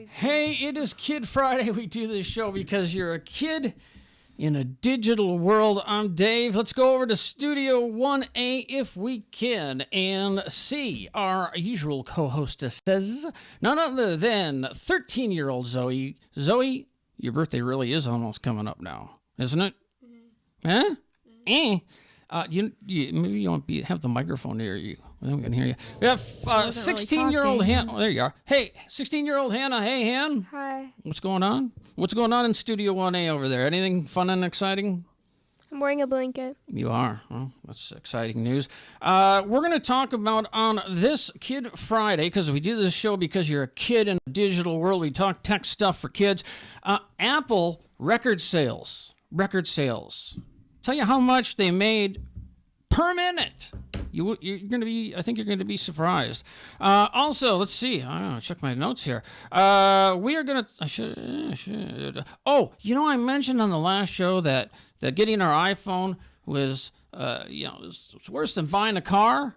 Hey, it is Kid Friday. We do this show because you're a kid in a digital world. I'm Dave. Let's go over to Studio 1A if we can and see our usual co-hostesses, none other than 13-year-old Zoe. Zoe, your birthday really is almost coming up now, isn't it? Mm-hmm. Huh? Mm-hmm. Maybe you won't have the microphone near you. Then we can hear you. We have 16-year-old Hannah. Oh, there you are. Hey, 16-year-old Hannah. Hey, Han. Hi. What's going on? What's going on in Studio 1A over there? Anything fun and exciting? I'm wearing a blanket. You are. Well, that's exciting news. We're going to talk about on this Kid Friday, because we do this show because you're a kid in a digital world. We talk tech stuff for kids. Apple record sales. Record sales. Tell you how much they made per minute. You're going to be, I think you're going to be surprised. Also, let's see. I don't know, check my notes here. We are going to, I should. Oh, I mentioned on the last show that getting our iPhone was, it's worse than buying a car.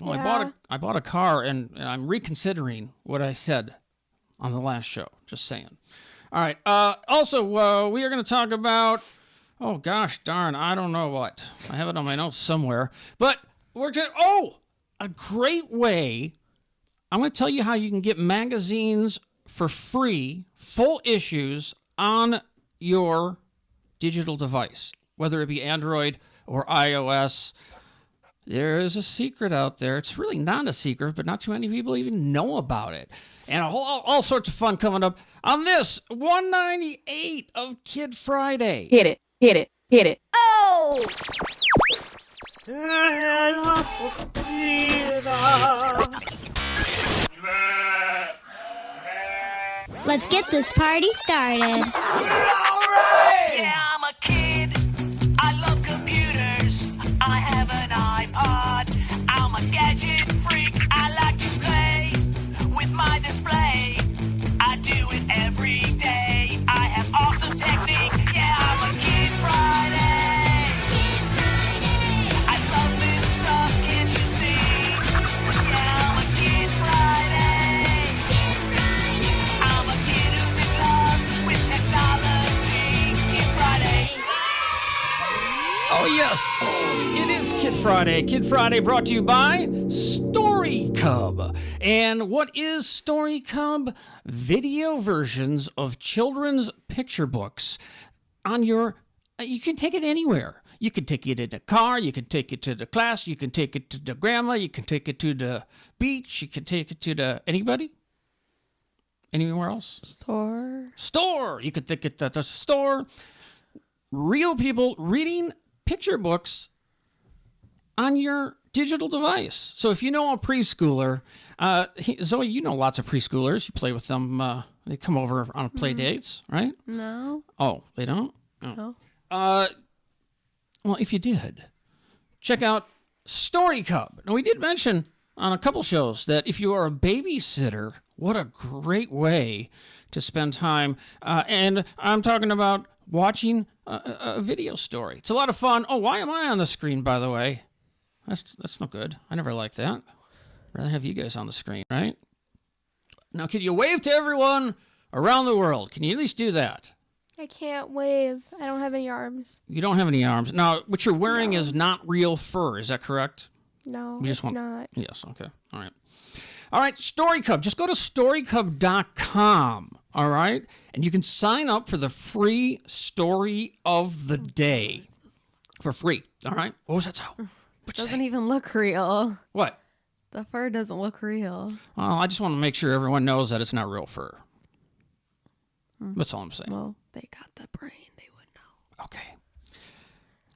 Well, yeah. I bought a car and I'm reconsidering what I said on the last show. Just saying. All right. Also, we are going to talk about, oh, gosh darn, I don't know what. I have it on my notes somewhere. But we're going to, a great way. I'm going to tell you how you can get magazines for free, full issues, on your digital device, whether it be Android or iOS. There is a secret out there. It's really not a secret, but not too many people even know about it. And all sorts of fun coming up on this 198 of Kid Friday. Hit it. Hit it. Hit it. Oh! Let's get this party started. Yeah, I'm a kid. I love computers. I have an iPod. I'm a gadget freak. I like to play with my display. I do it every day. I have awesome technique. Yeah, I'm a Kid Friday. I love this stuff, can't you see? Yeah, I'm a Kid Friday. I'm a kid who's in love with technology. Kid Friday. Oh, yes, it is Kid Friday. Kid Friday brought to you by Story Cub. And what is Story Cub? Video versions of children's picture books on your, you can take it anywhere. You can take it in a car, you can take it to the class, you can take it to the grandma, you can take it to the beach, you can take it to the, anybody? Anywhere else? Store. You could take it to the store. Real people reading picture books on your digital device. So if you know a preschooler, Zoe, you know lots of preschoolers. You play with them. They come over on play dates, right? No. Oh, they don't? No. Well, if you did, check out Story Cub. Now, we did mention on a couple shows that if you are a babysitter, what a great way to spend time. And I'm talking about watching a video story. It's a lot of fun. Oh, why am I on the screen, by the way? That's no good. I never liked that. I'd rather have you guys on the screen, right? Now, can you wave to everyone around the world? Can you at least do that? I can't wave. I don't have any arms. You don't have any arms. Now, what you're wearing is not real fur. Is that correct? No, it's not. Yes, okay. All right. All right, Story Cub. Just go to storycub.com, all right? And you can sign up for the free story of the day for free, all right? What was that sound? Doesn't even look real. What? The fur doesn't look real. Well, I just want to make sure everyone knows that it's not real fur. That's all I'm saying. Well, they got the brain. They would know. Okay.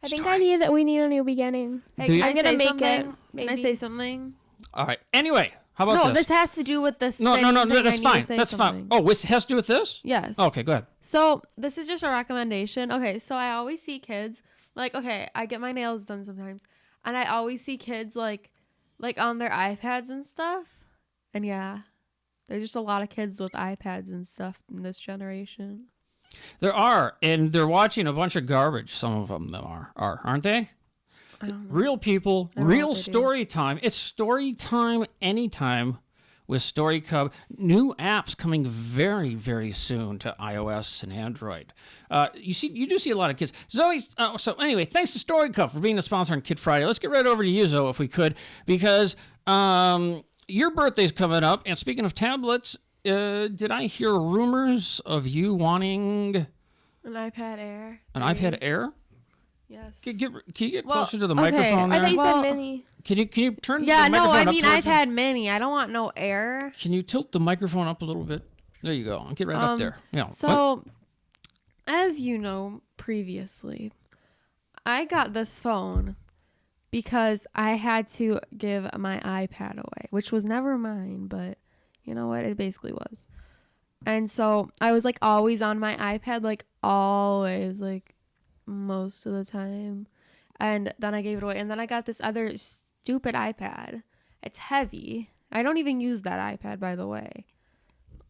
I think we need a new beginning. Hey, I'm going to make it. Can I say something? All right. Anyway, how about this? No, this has to do with this. No, that's fine. That's fine. Oh, it has to do with this? Yes. Okay, go ahead. So this is just a recommendation. Okay, so I always see kids, I get my nails done sometimes, and I always see kids like on their iPads and stuff. And yeah, there's just a lot of kids with iPads and stuff in this generation. There are, and they're watching a bunch of garbage. Some of them are, aren't they? I don't know. Real people, real story time. It's story time anytime with Story Cub. New apps coming very, very soon to iOS and Android. You do see a lot of kids. Zoe, so anyway, thanks to Story Cub for being a sponsor on Kid Friday. Let's get right over to you, Zoe, if we could, because your birthday's coming up. And speaking of tablets, did I hear rumors of you wanting An iPad Air. an iPad Air? Yes. Can you get Well, closer to the okay, microphone I there? thought you Well, said mini. Can you turn Yeah, the no, microphone I up mean towards you? iPad Mini. I don't want no Air. Can you tilt the microphone up a little bit? There you go. Get right up there. Yeah. What? So, as you know, previously, I got this phone because I had to give my iPad away, which was never mine, but you know what? It basically was. And so I was like always on my iPad, like always, like most of the time. And then I gave it away. And then I got this other stupid iPad. It's heavy. I don't even use that iPad, by the way.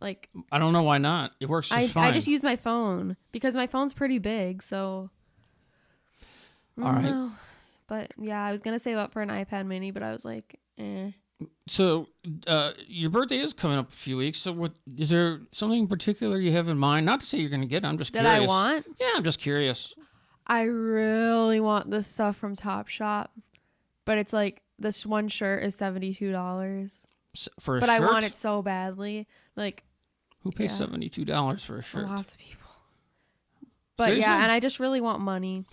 Like, I don't know why not. It works just fine. I just use my phone because my phone's pretty big. So, All right. no. But yeah, I was going to save up for an iPad mini, but I was like, eh. So, your birthday is coming up a few weeks. So, what is there something in particular you have in mind? Not to say you're going to get it. I'm just That curious. I want? Yeah, I'm just curious. I really want this stuff from Topshop, but it's like this one shirt is $72. For a But shirt? I want it so badly. Like, Who pays yeah. $72 for a shirt? lots of people. But Seriously? yeah, and I just really want money,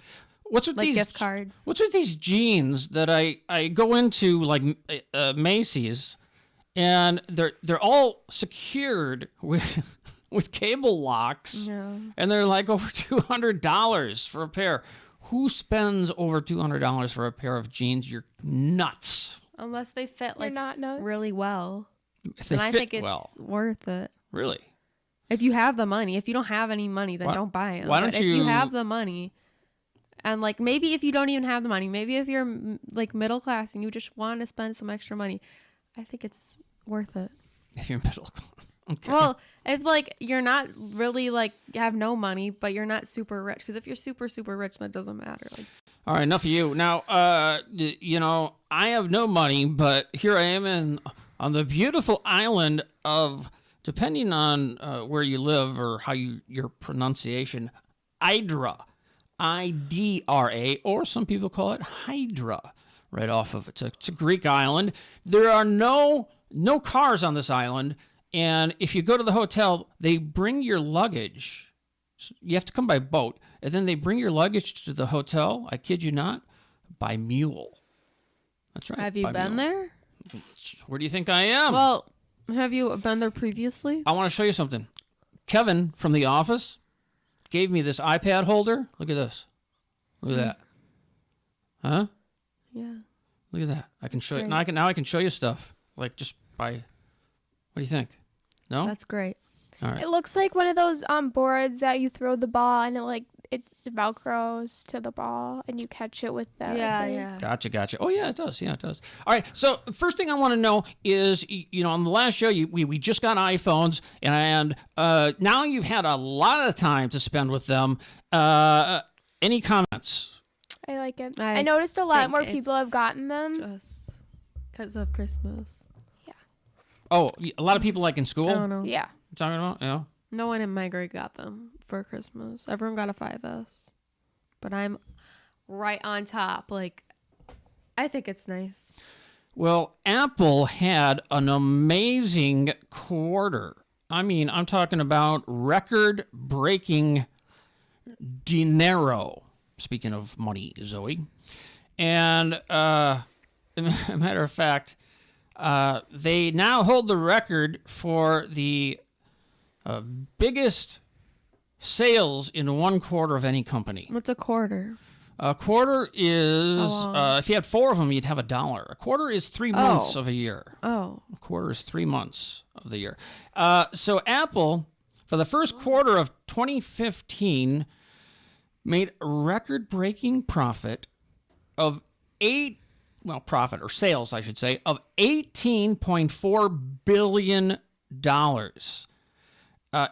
What's with like these gift cards. What's with these jeans that I go into like Macy's, and they're all secured with with cable locks, No. and they're like over $200 for a pair. Who spends over $200 for a pair of jeans? You're nuts. Unless they fit You're like not nuts. really well. If they And I fit think it's well, worth it. really. If you have the money. If you don't have any money, then Why- don't buy them. why don't If you you- have the money, and like maybe if you don't even have the money, maybe if you're like middle class and you just want to spend some extra money, I think it's worth it. If you're middle class. Okay. Well, if like you're not really like have no money, but you're not super rich, because if you're super super rich, that doesn't matter. Like, All right, enough of you. Now, I have no money, but here I am on the beautiful island of, depending on where you live or how your pronunciation, Hydra, Idra, or some people call it Hydra, right off of it. It's a Greek island. There are no cars on this island, and if you go to the hotel, they bring your luggage. You have to come by boat, and then they bring your luggage to the hotel. I kid you not, by mule. That's right. have you by been mule. there? Where do you think I am? Well, have you been there previously? I want to show you something. Kevin from The Office gave me this iPad holder. Look at this. Look at that. Huh? Yeah. Look at that. I can show you. Great. Now I can show you stuff. Like just by. What do you think? No? That's great. All right. It looks like one of those boards that you throw the ball and it velcros to the ball and you catch it with the Yeah, thing. yeah. Gotcha. Oh, yeah, it does. Yeah, it does. All right. So, first thing I want to know is, on the last show, we just got iPhones, and now you've had a lot of time to spend with them. Any comments? I like it. I I noticed a lot think more people it's have gotten them. Just because of Christmas. Oh, a lot of people like in school? I don't know. Yeah. You're talking about? Yeah. No one in my grade got them for Christmas. Everyone got a 5S. But I'm right on top. Like, I think it's nice. Well, Apple had an amazing quarter. I mean, I'm talking about record-breaking dinero. Speaking of money, Zoe. And as a matter of fact, they now hold the record for the biggest sales in one quarter of any company. What's a quarter? A quarter is, How long? if you had 4 of them, you'd have $1. A quarter is 3 months of a year. Oh. A quarter is 3 months of the year. So Apple, for the first quarter of 2015, made a record-breaking profit of sales, I should say, of $18.4 billion.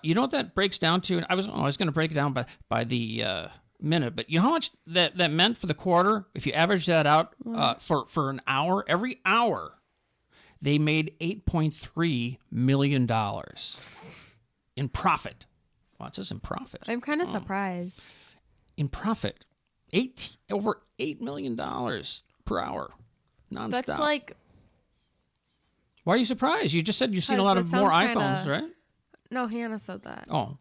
You know what that breaks down to? I was going to break it down by the minute, but you know how much that meant for the quarter? If you average that out for an hour, every hour, they made $8.3 million in profit. Well, it says in profit. I'm kind of surprised. In profit. Over $8 million per hour. Nonstop. That's like, Why are you surprised? You just said you've seen a 'Cause lot it of more sounds iPhones, kinda- right? no, Hannah said that. Oh.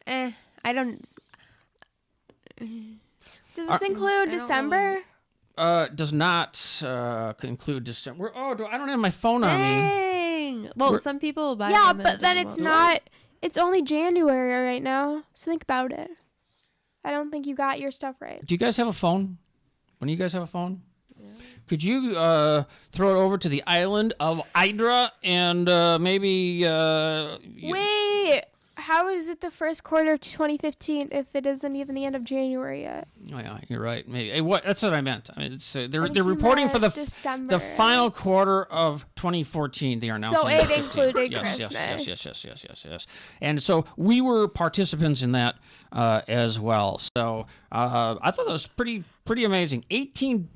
I don't. Does this include don't December? Does not include December. I don't have my phone on me. Dang. Well, We're- some people buy Yeah, them but then in it's December. not. It's only January right now, so think about it. I don't think you got your stuff right. Do you guys have a phone? When you guys have a phone? Yeah. Could you throw it over to the island of Hydra and maybe... Wait, how is it the first quarter of 2015 if it isn't even the end of January yet? Oh, yeah, you're right. Maybe. That's what I meant. I mean, it's, they're I think they're you reporting for the meant December. the final quarter of 2014. They are announcing. So it included yes, Christmas. yes. And so we were participants in that as well. So I thought that was pretty amazing. $16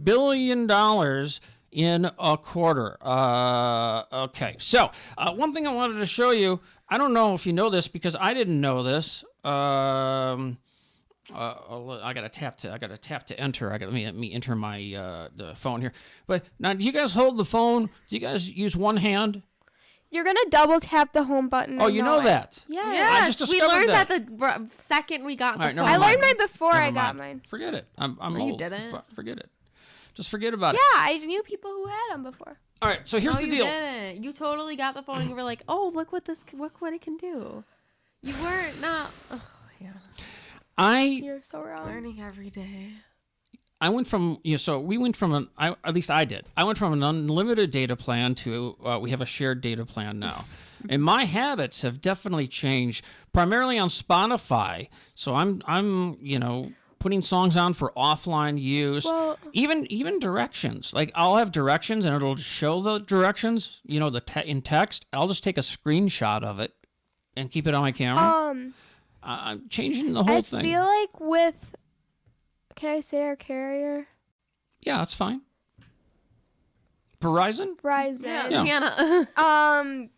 billion in a quarter. Okay, so one thing I wanted to show you. I don't know if you know this because I didn't know this. I gotta tap to enter. Let me enter my the phone here. But now, do you guys hold the phone? Do you guys use one hand? You're gonna double tap the home button. Oh, and you know it. that. Yeah. I Yes, just we discovered learned that. the second we got All right, the never phone. I mind. learned mine before Never I got mind. mine. Forget it. I'm No, you old. didn't. Forget it. Just forget about Yeah, it. I knew people who had them before. All right. So here's No, the you deal. didn't. You totally got the phone and you were like, oh, look what it can do. You weren't not. Oh, yeah. You're so wrong. Learning every day. I went from we went from at least I did. I went from an unlimited data plan to we have a shared data plan now. And my habits have definitely changed, primarily on Spotify. So I'm putting songs on for offline use. Well- even directions. Like I'll have directions and it'll show the directions, in text. I'll just take a screenshot of it and keep it on my camera. I'm changing the whole I thing. feel like with. Can I say our carrier? Yeah, that's fine. Verizon? Verizon. Yeah. Hannah.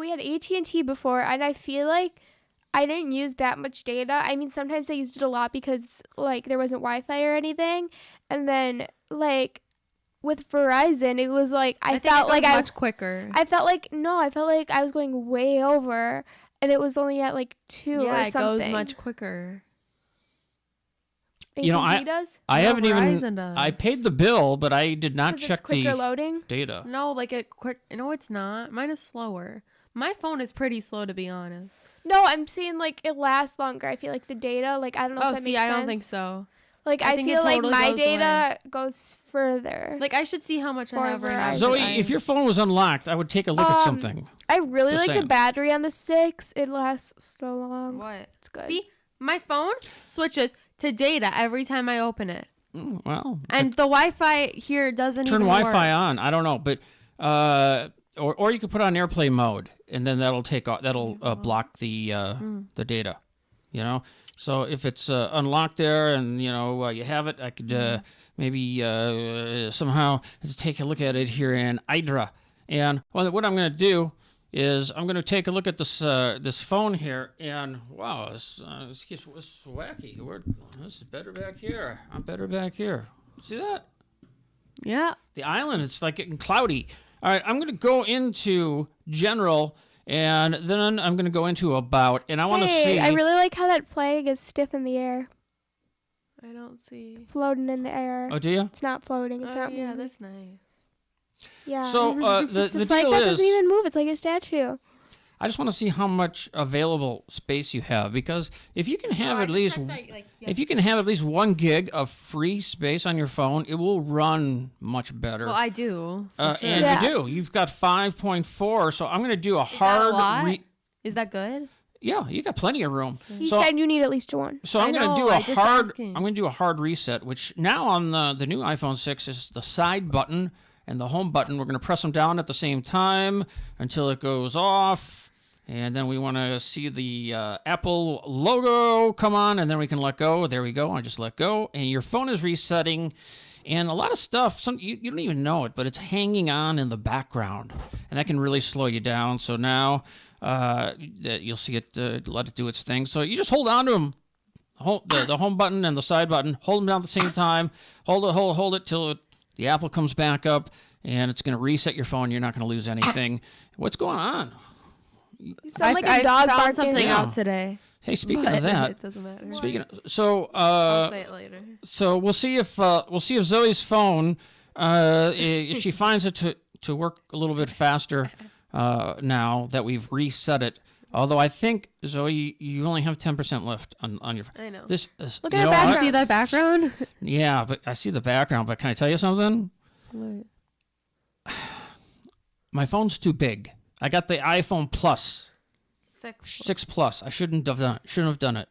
We had AT&T before, and I feel like I didn't use that much data. I mean, sometimes I used it a lot because there wasn't Wi-Fi or anything, and then with Verizon, it was I think felt it like goes much quicker. I felt like I was going way over, and it was only at 2 yeah, or it something. goes much quicker. AT&T does? I No, haven't Verizon even. does. I paid the bill, but I did not 'Cause check it's quicker the loading. data. No, no, it's not. Mine is slower. My phone is pretty slow, to be honest. No, I'm saying it lasts longer. I feel like the data, I don't know Oh, if that see, makes I sense. don't think so. I think it feel like totally my goes data goes further. I should see how much For I have right now. Verizon. Zoe, if your phone was unlocked, I would take a look at something. I really Just like the saying. battery on the 6. It lasts so long. What? It's good. See, my phone switches to data every time I open it. Well, And the Wi-Fi here doesn't turn even Wi-Fi work. on. I don't know, but or you could put on airplane mode, and then that'll block the data. So if it's unlocked there, and you have it, I could maybe somehow just take a look at it here in Hydra. And what I'm going to do is I'm going to take a look at this phone here, and wow, this is wacky. This is better back here. I'm better back here. See that? Yeah. The island, it's getting cloudy. All right, I'm going to go into general, and then I'm going to go into about, and I want to see. I really like how that flag is stiff in the air, I don't see. floating in the air. Oh, do you? It's not floating. It's not yeah, moving. that's nice. Yeah. So the It's a the flag deal that is, doesn't even move. It's like a statue. I just want to see how much available space you have, because if you can have at least if you can have at least 1 gig of free space on your phone, it will run much better. Well, I do. for sure. And Yeah. you do. You've got 5.4, so I'm going to do a Is that a hard. lot? Is that good? Yeah, you got plenty of room. He So- said you need at least 1. So I'm I going to do know, a I just hard. asking. I'm going to do a hard reset, which now on the new iPhone 6 is the side button and the home button. We're going to press them down at the same time until it goes off, and then we want to see the Apple logo come on, and then we can let go. There we go. I just let go, and your phone is resetting. And a lot of stuff, you don't even know it, but it's hanging on in the background. And that can really slow you down. So now you'll see it, let it do its thing. So you just hold on to them. Hold the home button and the side button. Hold them down at the same time. Hold it till the Apple comes back up, and it's going to reset your phone. You're not going to lose anything. What's going on? You sound like a dog found barking. something Yeah. out today. Hey, speaking But of that, it doesn't matter. I'll say it later. So we'll see if Zoe's phone, if she finds it to work a little bit faster now that we've reset it. Although I think, Zoe, you only have 10% left on your phone. I know. This Look you at her know background. what? See that background? Yeah, but I see the background. But can I tell you something? What? My phone's too big. I got the iPhone Plus, 6 Plus. I shouldn't have done it. Shouldn't have done it.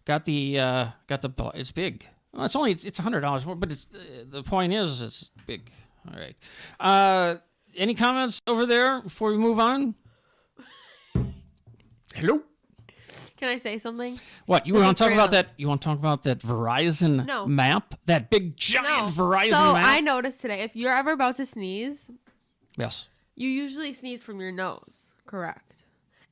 Got the it's big. Well, it's $100 more, but it's the point is it's big. All right. Any comments over there before we move on? Hello. Can I say something? What you This want is to talk about random. that? You want to talk about that Verizon No. map? That big giant Verizon map? I noticed today, if you're ever about to sneeze, Yes. you usually sneeze from your nose, correct?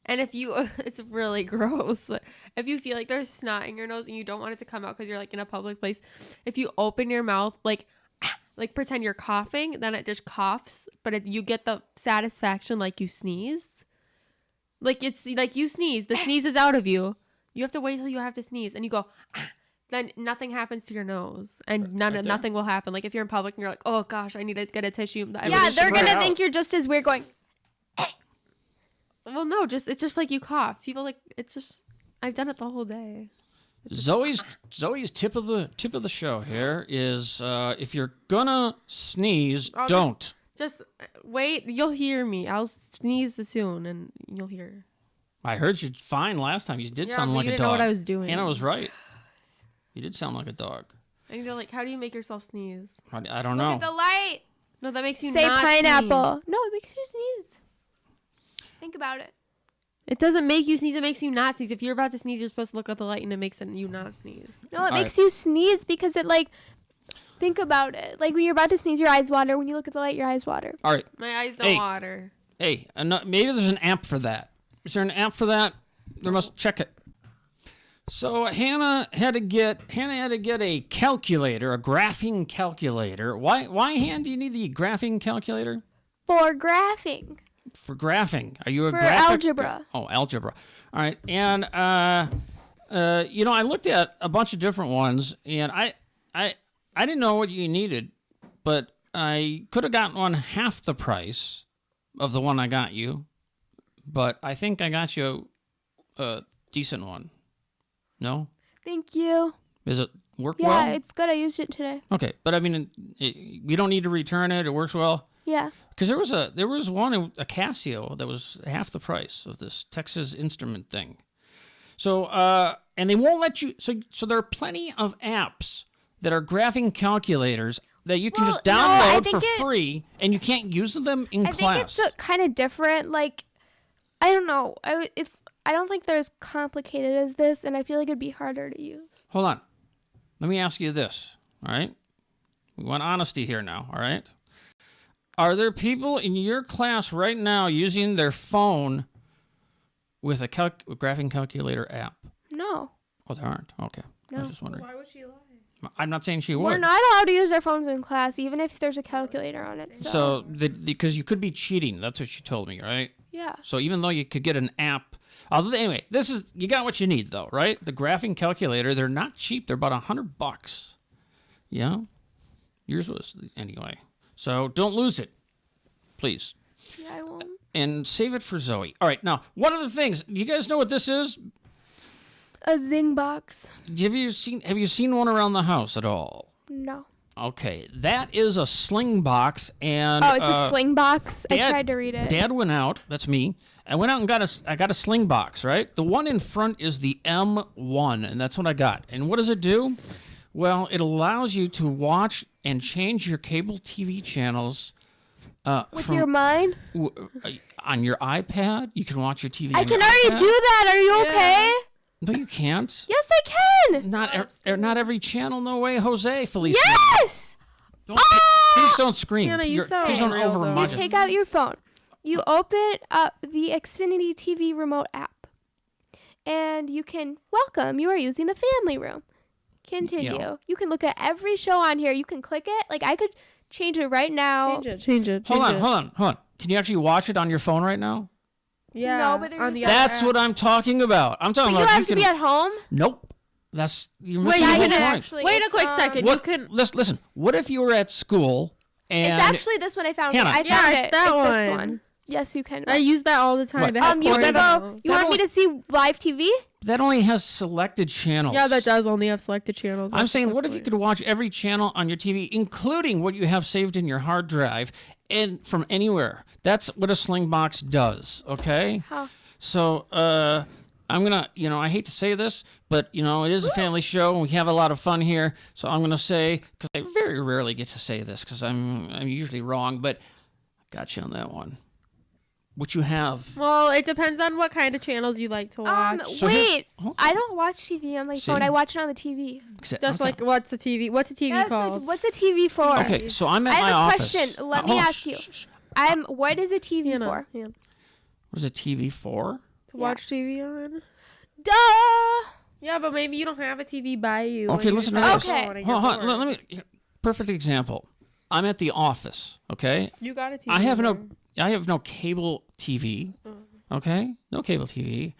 And if you, it's really gross, but if you feel like there's snot in your nose and you don't want it to come out because you're like in a public place, if you open your mouth, like pretend you're coughing, then it just coughs, but you get the satisfaction like you sneezed. Like it's like you sneeze, the sneeze is out of you. You have to wait till you have to sneeze, and you go, then nothing happens to your nose, and nothing will happen. Like if you're in public and you're like, oh gosh, I need to get a tissue. Yeah, they're going to think you're just as weird going, Well, no, it's just like you cough. People like it's just. I've done it the whole day. Zoe's tip of the show here is if you're gonna sneeze, I'll don't. Just wait. You'll hear me. I'll sneeze soon, and you'll hear. I heard you fine last time. You did Yeah, sound but like you a didn't know dog. what I was doing. Hannah was right. You did sound like a dog. And you're like, how do you make yourself sneeze? I don't look know. at the light. No, that makes you Say not pineapple. sneeze. No, it makes you sneeze. Think about it. It doesn't make you sneeze. It makes you not sneeze. If you're about to sneeze, you're supposed to look at the light, and it makes you not sneeze. No, it All makes you sneeze because it think about it. Like when you're about to sneeze, your eyes water. When you look at the light, your eyes water. All right. My eyes don't Hey. water. Hey, maybe there's an app for that. Is there an app for that? There must check it. So Hannah had to get a calculator, a graphing calculator. Why, Hannah, do you need the graphing calculator? For graphing. For graphing. Are you a For graphic? algebra. Oh, algebra. All right. And I looked at a bunch of different ones, and I didn't know what you needed, but I could have gotten one half the price of the one I got you, but I think I got you a decent one. No? Thank you. Does it work Yeah, well? it's good. I used it today. Okay, but I mean, we don't need to return it. It works well. Yeah. Because there was one, a Casio, that was half the price of this Texas Instrument thing. So and they won't let you. So there are plenty of apps that are graphing calculators that you can just Well, no, I download think for free, and you can't use them in I class. think it's kind of different. Like, I don't know. I don't think they're as complicated as this, and I feel like it'd be harder to use. Hold on. Let me ask you this. All right. We want honesty here now. All right. Are there people in your class right now using their phone with a graphing calculator app? No. Oh, there aren't. Okay. I was No. just wondering. Why would she lie? I'm not saying she We're would. not allowed to use our phones in class, even if there's a calculator on it. So, because you could be cheating. That's what she told me, right? Yeah. So even though you could get an app, anyway, you got what you need though, right? The graphing calculator, they're not cheap. They're about $100. Yeah. Yours was anyway. So don't lose it, please, Yeah, I won't. and save it for Zoe. All right. Now, one of the things, you guys know what this is? A Zingbox. Have you seen one around the house at all? No. Okay, that is a Slingbox, and Oh, it's a Slingbox. I Dad- tried to read it. Dad went out. That's me. I went out and got a Slingbox. Right, the one in front is the M1, and that's what I got. And what does it do? Well, it allows you to watch and change your cable TV channels. With your mind? On your iPad, you can watch your TV. I on your can already iPad. do that. Are you okay? No, you can't. Yes, I can. Not every channel. No way, Jose, Felicia. Yes. Please don't scream. Hannah, you sound Please don't real, though. You overmodulate. take out your phone. You open up the Xfinity TV remote app, and you can welcome. You are using the family room. Continue. Yeah. You can look at every show on here. You can click it. Like I could change it right now. Change it. Hold on. Can you actually watch it on your phone right now? Yeah. No, but there's on the other other That's app. what I'm talking about. I'm talking But you about have to be at home. Nope. That's you're Wait, missing you the whole can point. actually. Wait a it's, quick second. What, You can. listen. What if you were at school and It's actually this one I found. Hannah. I found Yeah, it. it's that this one. one. Yes, you can. I use that all the time. What? It has You porn can on go. it. You want me to see live TV? that only has selected channels? Yeah, that does only have selected channels. I'm That's saying, the what if you point. could watch every channel on your TV, including what you have saved in your hard drive, and from anywhere? That's what a Slingbox does. Okay. How? So, I'm gonna, I hate to say this, but it is a family show and we have a lot of fun here. So I'm gonna say, because I very rarely get to say this, because I'm usually wrong, but I got you on that one. What you have? Well, it depends on what kind of channels you like to watch. So here's- Wait. hold on. I don't watch TV on my See? phone. I watch it on the TV. Just Okay. like what's a TV? What's a TV Yes, called? what's a TV for? Okay, so I'm at I my have a office. question. Let me hold on. ask you. What is a TV Hannah, for? Hannah. What is a TV for? To watch TV on? Duh. Yeah, but maybe you don't have a TV by you. Okay, and listen you to just this. have Okay. one and Hold you're on, bored. let me. Perfect example. I'm at the office. Okay, You got a TV. I have there. no cable TV. Okay, no cable TV.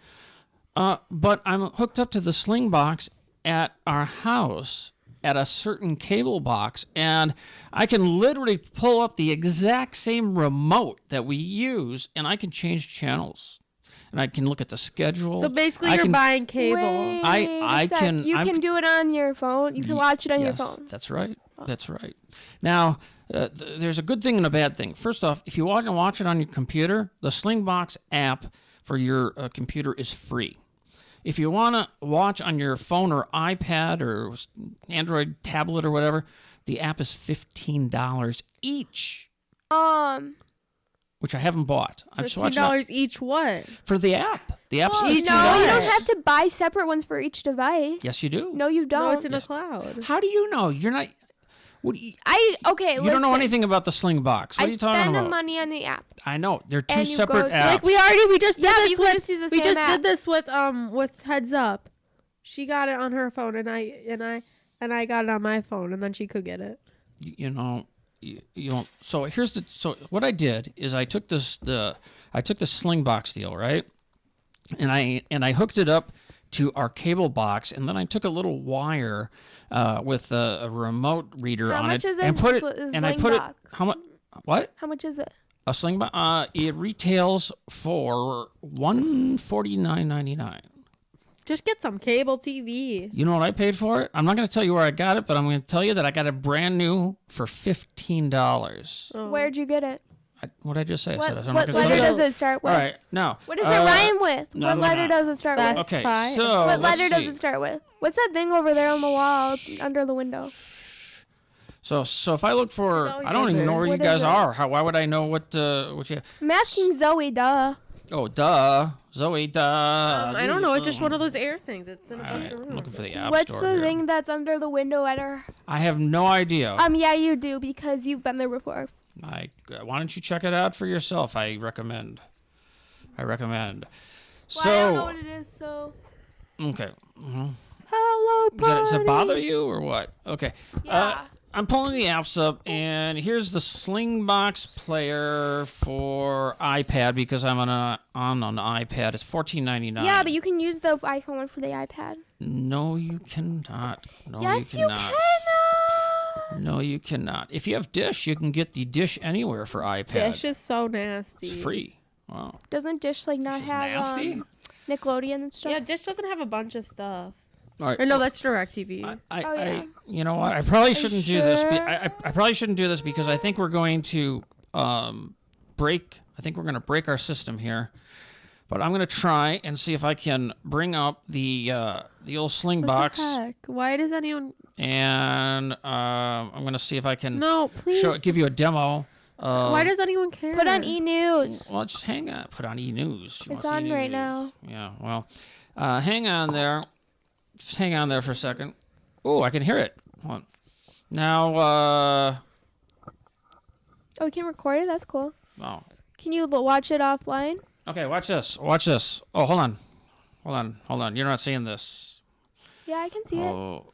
But I'm hooked up to the Slingbox at our house at a certain cable box, and I can literally pull up the exact same remote that we use, and I can change channels, and I can look at the schedule. So basically, I you're can- buying cable. Wait I a sec. can- You I'm- can do it on your phone. You can watch it on your Yes, phone. that's right. That's right. Now, there's a good thing and a bad thing. First off, if you want to watch it on your computer, the Slingbox app for your computer is free. If you want to watch on your phone or iPad or Android tablet or whatever, the app is $15 each, which I haven't bought. I'm just watching $15 each. What? for the app. The app's No, $15. you don't have to buy separate ones for each device. Yes, you do. No, you don't. No, it's in the cloud. How do you know? You're not. What do you, Okay, you listen. don't know anything about the Slingbox. What I are you talking spend the about? money on the app. I know they're two And you separate go to- apps. Like we just did Yeah, but this you can with just use the we same just app. did this with Heads Up. She got it on her phone and I got it on my phone and then she could get it. you know, you don't. So so what I did is I took the Slingbox deal, right, and I hooked it up to our cable box, and then I took a little wire with a remote reader How on much it is and a put it sl- and I put it Slingbox? how much what How much is it? a Slingbox it retails for $149.99. Just get some cable TV. You know what I paid for it? I'm not going to tell you where I got it, but I'm going to tell you that I got it brand new for $15. Oh. Where'd you get it? What did I just say? I What, said I'm not what gonna tell letter you. does it start with? All right, now. What does it rhyme with? no, What I'm letter gonna- does it start That's with? Okay, fine. so What let's letter does see. it start with? What's that thing over there on the wall under the window? So if I look for, always I don't even know where What you guys is it? are. Why would I know what you? I'm asking Zoe, duh. Oh, duh, Zoe, duh. I don't know. It's just one of those air things. It's in a All bunch right, of I'm rooms. looking for the app What's store the here. thing that's under the window at her? I have no idea. Yeah, you do because you've been there before. Why don't you check it out for yourself? I recommend. Well, I don't know So what it is, so. okay. Hello, Does it bother party. you or what? Okay. Yeah. I'm pulling the apps up, and here's the Slingbox player for iPad because I'm on an iPad. It's $14.99. Yeah, but you can use the iPhone one for the iPad. No, you cannot. No, Yes, you you cannot. can. No, you cannot. If you have Dish, you can get the Dish Anywhere for iPad. Dish is so nasty. It's free. Wow. Doesn't Dish not This is have nasty. Nickelodeon and stuff? Yeah, Dish doesn't have a bunch of stuff. All right. Or no, that's DirecTV. Oh, yeah. You know what? I probably shouldn't do this. sure? I probably shouldn't do this because I think we're going to break. I think we're going to break our system here. But I'm going to try and see if I can bring up the old What Slingbox, the heck? Why does anyone? and I'm going to see if I can No, please. give you a demo. Why does anyone care? Put on E-News. Well, just hang on. Put on E-News. You It's wanna see on E! right News? now. Yeah. Well, hang on there. Just hang on there for a second. Oh, I can hear it. Hold on. Now, Oh, we can record it? That's cool. oh. Can you watch it offline? Okay, watch this. Watch this. Oh, hold on. Hold on. Hold on. You're not seeing this. Yeah, I can see it. Oh.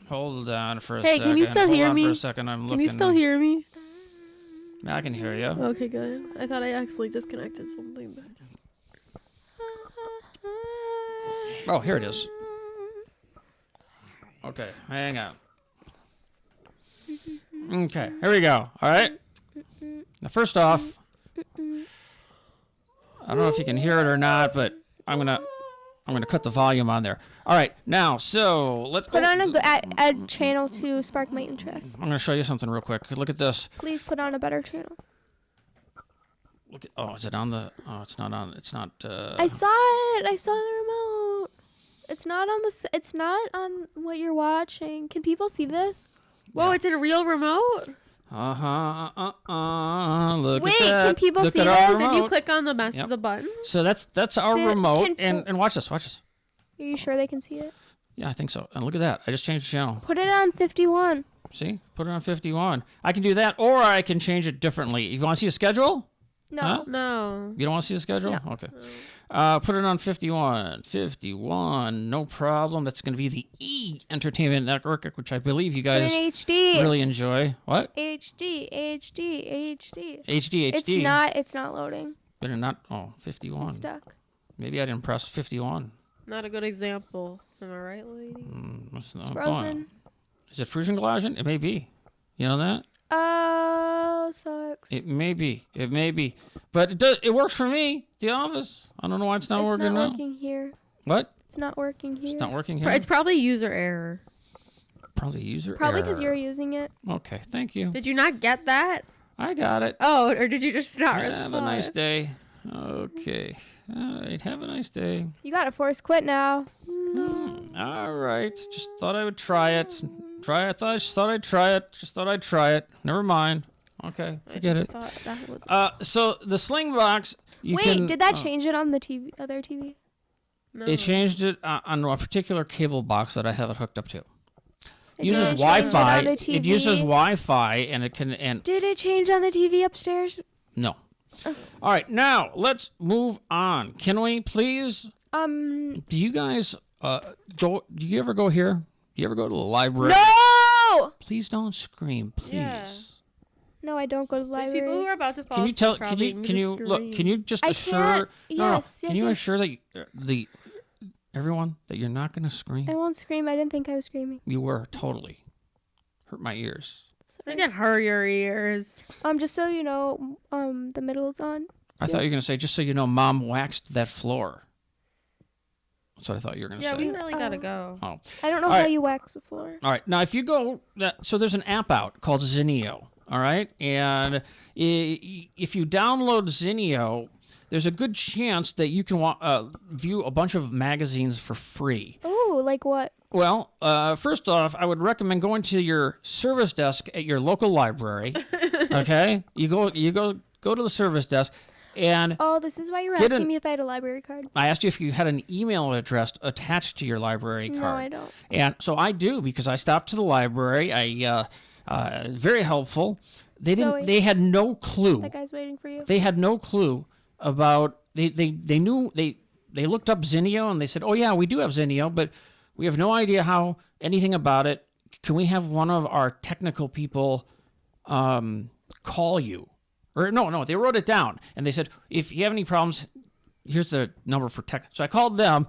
Hold on for a Hey, second. can you still Hold hear on me? for a second. I'm looking. Can you still hear me? I can hear you. Okay, good. I thought I actually disconnected something. But... Oh, here it is. Okay, hang on. Okay, here we go. All right. Now, first off, I don't know if you can hear it or not, but I'm gonna cut the volume on there. All right, now so let's Put on add channel to spark my interest. I'm gonna show you something real quick. Look at this. Please put on a better channel. Look at, oh, is it on the? Oh, it's not on. It's not. I saw it. I saw the remote. It's not on the. It's not on what you're watching. Can people see this? Whoa, Yeah. it's a real remote? Look Wait, at that. can people Look see at our this? Did you remote. click on the mess Yep. of the button? So that's our Can- remote, can- and watch this. Watch this. Are you sure they can see it? Yeah, I think so. And look at that. I just changed the channel. Put it on 51. See? Put it on 51. I can do that, or I can change it differently. You want to see a schedule? No. Huh? No. You don't want to see the schedule? No. Okay. Put it on 51. 51. No problem. That's going to be the E Entertainment Network, which I believe you Put it guys in HD. really enjoy. What? HD. HD. It's not loading. Better not. Oh, 51. It's stuck. Maybe I didn't press 51. Not a good example. Am I right, lady? That's It's not frozen. Is it Frusenglasen? It may be. You know that? Oh, sucks. It may be. It may be. But it does. It works for me. The Office. I don't know why it's not It's working not now. working here. What? It's not working here. It's not working here. It's probably user error. Probably user Probably because error. you're using it. Okay. Thank you. Did you not get that? I got it. Oh, or did you just not respond? Have a nice day. Okay. All right. Have a nice day. You gotta force quit now. All right. Just thought I would try it. Just thought I'd try it. Just thought I'd try it. Never mind. Okay. Forget it. Thought that was... So the Slingbox. Wait, did that change it on the TV, other TV? no. It changed it on a particular cable box that I have it hooked up to. It Uses didn't change it Wi-Fi. on the It uses TV? Wi-Fi, and it can. And Did it change on the TV upstairs? no. All right, now let's move on. Can we please? Do you guys go? Do you ever go here? Do you ever go to the library? No! Please don't scream, please. Yeah. No, I don't go to the There's library. people who are about to fall Can you asleep tell? Can probably you? need Can to you look? Can you just I assure? can't- No, yes, Can yes, you yes. assure that the everyone that you're not going to scream? I won't scream. I didn't think I was screaming. You were totally. Hurt my ears. I can hurt your ears. Just so you know, the middle's on. I thought you were going to say, just so you know, Mom waxed that floor. That's what I thought you were going to Yeah, say. we really gotta go. Oh. I don't know All how right. you wax the floor. All right. Now, if you go, so there's an app out called Zinio. All right. And if you download Zinio, there's a good chance that you can view a bunch of magazines for free. Oh, like what? Well, first off, I would recommend going to your service desk at your local library. Okay. You go to the service desk. And Oh, this is why you were Get asking an- me if I had a library card. I asked you if you had an email address attached to your library No, card. I don't. And so I do, because I stopped to the library. Very helpful. They didn't. Zoe. They had no clue. That guy's waiting for you. They had no clue about. They knew. They looked up Zinio and they said, "Oh yeah, we do have Zinio, but we have no idea how anything about it. Can we have one of our technical people call you?" Or no, they wrote it down and they said, "If you have any problems, here's the number for tech." So I called them,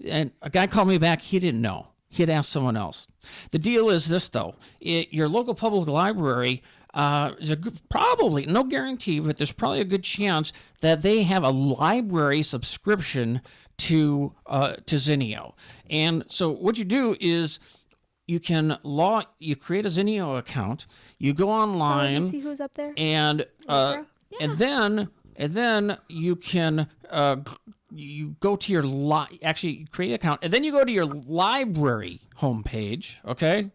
and a guy called me back. He didn't know. He had asked someone else. The deal is this, though: your local public library is probably, no guarantee, but there's probably a good chance that they have a library subscription to Zinio. And so what you do is you create a Zinio account, you go So online, let me see who's up there. and Oprah? and then you can you go to your actually create an account, and then you go to your library homepage. Okay,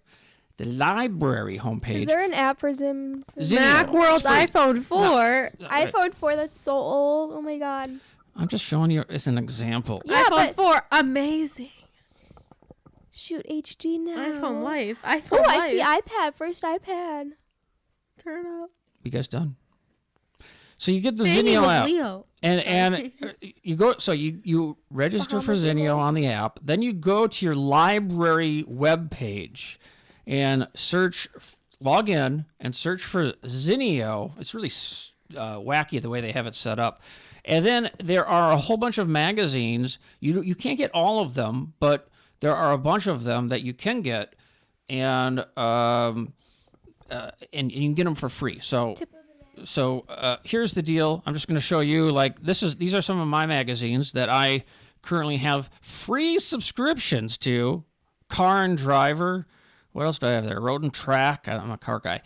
the library Is homepage. there an app for Zim? Zinio. Macworld's It's free. iPhone 4. iPhone 4, that's so old. Oh my god. I'm just showing you as an example. Yeah, iPhone but 4, amazing. shoot, HD now. iPhone life. Oh, iPhone life. I see iPad. First iPad. Turn up. You guys done? So you get the Same Zinio with app. Leo. And you go, so you register for Zinio on the app. Then you go to your library web page and log in and search for Zinio. It's really wacky the way they have it set up. And then there are a whole bunch of magazines. You can't get all of them, but there are a bunch of them that you can get, and you can get them for free. So here's the deal. I'm just going to show you, like, these are some of my magazines that I currently have free subscriptions to. Car and Driver. What else do I have there? Road and Track. I'm a car guy.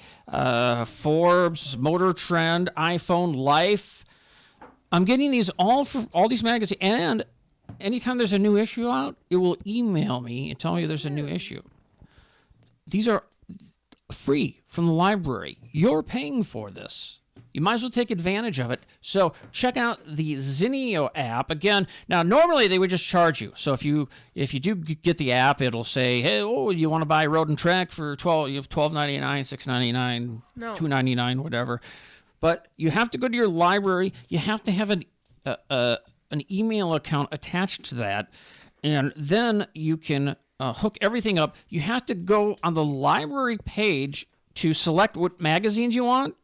Forbes, Motor Trend, iPhone Life. I'm getting these all these magazines, and anytime there's a new issue out, it will email me and tell me there's a new issue. These are free from the library. You're paying for this. You might as well take advantage of it. So check out the Zinio app. Again, now normally they would just charge you. So if you do get the app, it'll say, hey, you want to buy Road and Track for $12.99, $6.99, No. $2.99, whatever. But you have to go to your library. You have to have an email account attached to that, and then you can hook everything up. You have to go on the library page to select what magazines you want,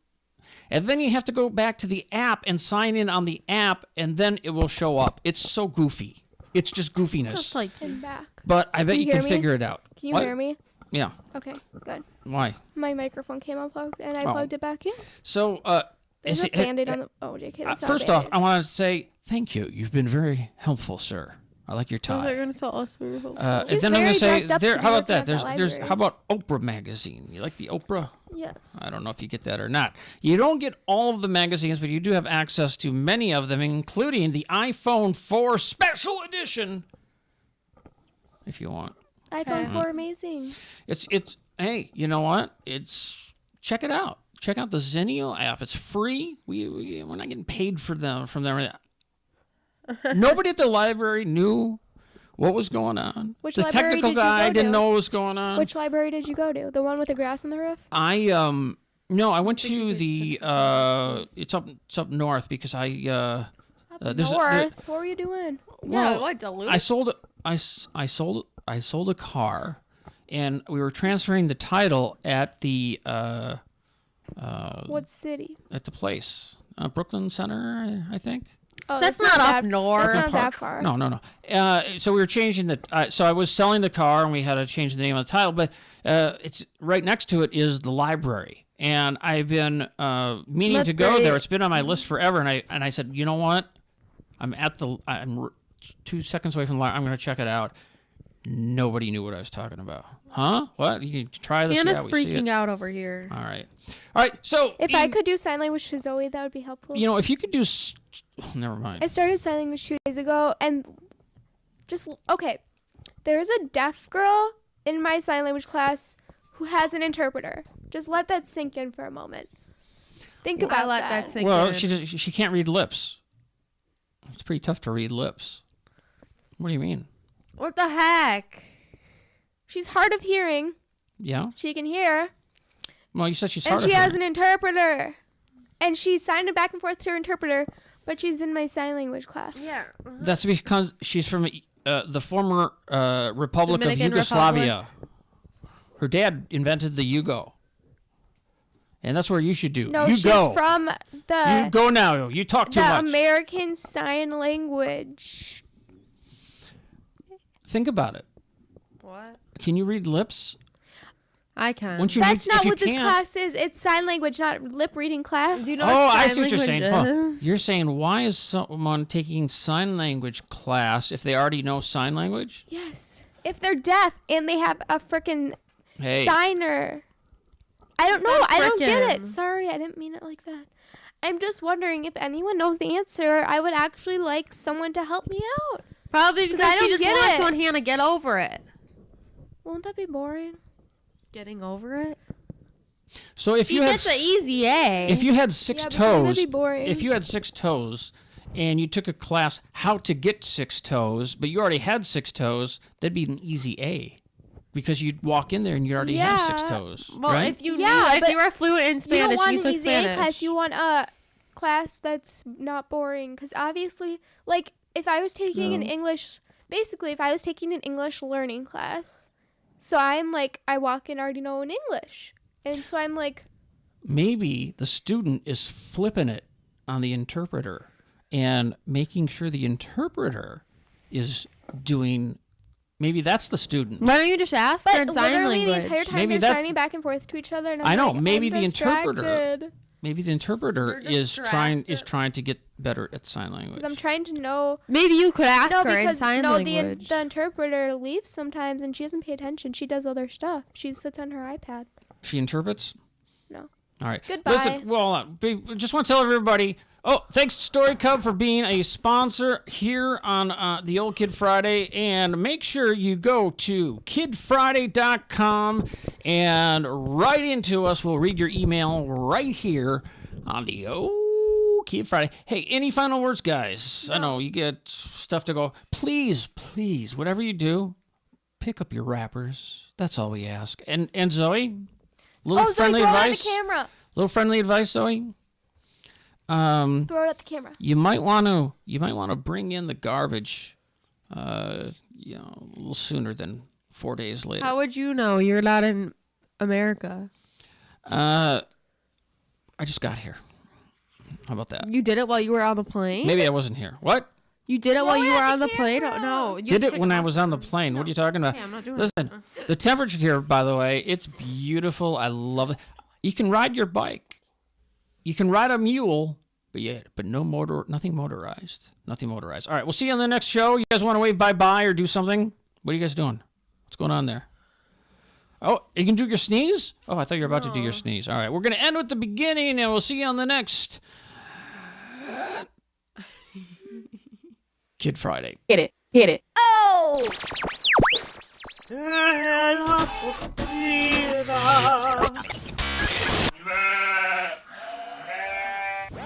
and then you have to go back to the app and sign in on the app, and then it will show up. It's so goofy. It's just goofiness. Just like And back. But I bet Can you you can hear me? figure it out. Can you What? hear me? Yeah. Okay, good. Why? My microphone came unplugged, and I Oh. plugged it back in. So, There's is a it- Band-Aid on the... Oh, JK, that's not a first off, Band-Aid. I want to say thank you. You've been very helpful, sir. I like your they're tie. going to tell us we were hopeful. And He's then I'm going very to say, dressed up to there. be How about working that? at There's, that there's. library. How about Oprah magazine? You like the Oprah? Yes. I don't know if you get that or not. You don't get all of the magazines, but you do have access to many of them, including the iPhone 4 Special Edition, if you want. iPhone 4, amazing. It's. Hey, you know what? Check it out. Check out the Zinio app. It's free. We're not getting paid from them. Nobody at the library knew what was going on. Which the library technical did you guy go didn't to? know what was going on. Which library did you go to? The one with the grass on the roof? No, I went to the it's up north because I there's North. What were you doing? Yeah, what, Duluth? I sold a car, and we were transferring the title at the What city? at the place, Brooklyn Center, I think. Oh, That's not up that, north. That's not that Park. far. No. So we were changing so I was selling the car, and we had to change the name of the title. But it's right next to it is the library, and I've been meaning That's to go great. there. It's been on my list forever, and I said, you know what? I'm 2 seconds away from the library. I'm going to check it out. Nobody knew what I was talking about. Huh? What? You can try this. Hannah's Yeah, we see it. freaking out over here. All right. So If I could do sign language to Zoe, that would be helpful. you know, if you could do, never mind. I started sign language 2 days ago, and okay. There's a deaf girl in my sign language class who has an interpreter. Just let that sink in for a moment. Think I about let that. that sink Well, in. she can't read lips. It's pretty tough to read lips. What do you mean? What the heck? She's hard of hearing. Yeah. She can hear, Well, you said she's and hard she of has hearing. an interpreter. And she's signing back and forth to her interpreter, but she's in my sign language class. Yeah. That's because she's from the former Republic Dominican of Yugoslavia. Her dad invented the Yugo. And that's where you should do. No, you she's go. from You the go now. You talk too much. American Sign Language. Think about it. What? Can you read lips? I can. Once you That's read, not if you what this can't- class is. It's sign language, not lip reading class. Do you know Oh, what I sign see what you're saying. language Huh. is? You're saying, why is someone taking sign language class if they already know sign language? Yes. If they're deaf and they have a freaking Hey, signer. I don't know. said I don't get it. frickin'. Sorry, I didn't mean it like that. I'm just wondering if anyone knows the answer. I would actually like someone to help me out. Probably because I she don't just get wants it. on Hannah get over it. Won't that be boring? Getting over it? so if He you had gets an easy A. if you had six Yeah, but wouldn't that toes, be boring? if you had 6 toes, and you took a class how to get 6 toes, but you already had 6 toes, that'd be an easy A. Because you'd walk in there and you already have 6 toes. Well, right? if you but were fluent in Spanish, you don't want you an took easy Spanish. A class. You want a class that's not boring. Because obviously, like, if I was taking an English, basically, if I was taking an English learning class, so I'm like, I walk in already knowing English. And so I'm like, maybe the student is flipping it on the interpreter and making sure the interpreter is doing. Maybe that's the student. Why don't you just ask but her in sign literally language? the entire time Maybe they're that's- signing back and forth to each other. And I'm I know, like, maybe I'm the interpreter- distracted. Maybe the interpreter You're is trying distracted. to get better at sign language. 'Cause I'm trying to know. Maybe you could ask No, her in because sign language. the interpreter leaves sometimes and she doesn't pay attention. She does other stuff. She sits on her iPad. She interprets? No. All right. Goodbye. Listen, well, just want to tell everybody. Oh, thanks to Story Cub for being a sponsor here on the Old Kid Friday. And make sure you go to kidfriday.com and write into us. We'll read your email right here on the Old Kid Friday. Hey, any final words, guys? I know you get stuff to go. Please, whatever you do, pick up your wrappers. That's all we ask. And Zoe, little Zoe, friendly throw advice. it at the camera. Little friendly advice, Zoe. Throw it at the camera. You might want to bring in the garbage, a little sooner than 4 days later. How would you know? You're not in America. I just got here. How about that? You did it while you were on the plane? Maybe I wasn't here. What? You did it while you it were at on the the plane? camera. No. You Did it picked when I up- was on the plane. What are you talking about? Okay, I'm not doing Listen, the temperature here, by the way, it's beautiful. I love it. You can ride your bike. You can ride a mule, but nothing motorized. Nothing motorized. All right, we'll see you on the next show. You guys want to wave bye-bye or do something? What are you guys doing? What's going on there? Oh, you can do your sneeze? Oh, I thought you were about to do your sneeze. All right, we're going to end with the beginning, and we'll see you on the next Kid Friday. Hit it. Oh!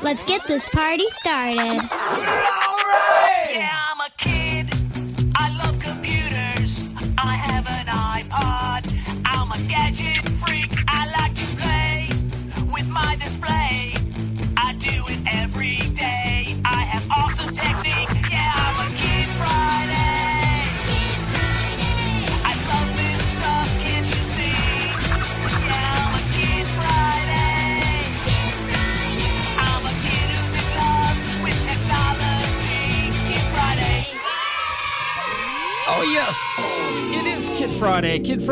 Let's get this party started. Yeah, I'm a kid. I love computers. I have an iPod. I'm a gadget freak. I like to play with my display. I do it every day. I have awesome technique. Yeah, I'm a Kid Friday. I love this stuff, can't you see? Yeah, I'm a Kid Friday. I'm a kid who's in love with technology. Kid Friday. Oh, yes, it is Kid Friday. Kid Friday.